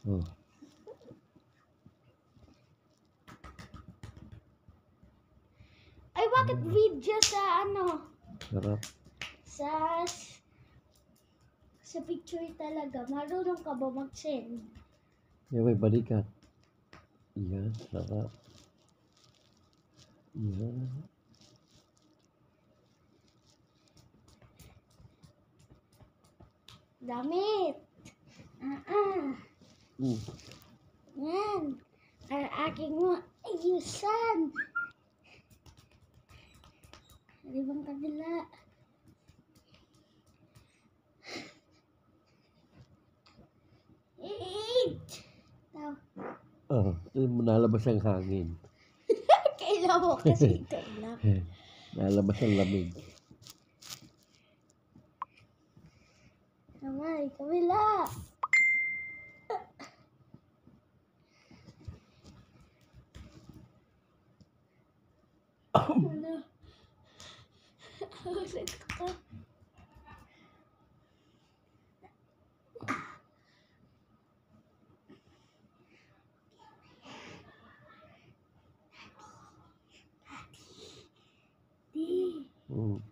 Oh, Ay, bakit video sa ano? sarap. Sa picture talaga. Marunong ka ba mag-send? Yan, may balikat. Yan, sarap. Yan. Damit. Mm. Yan. Ang aking mga ayusan. Di bang kabila? Eat! Tao. Oh, nalabas ang hangin. Kailan mo kasi ito lang. Nalabas ang lamig. Kamay, kabila. Ano? Ulit ko. Di. Mm.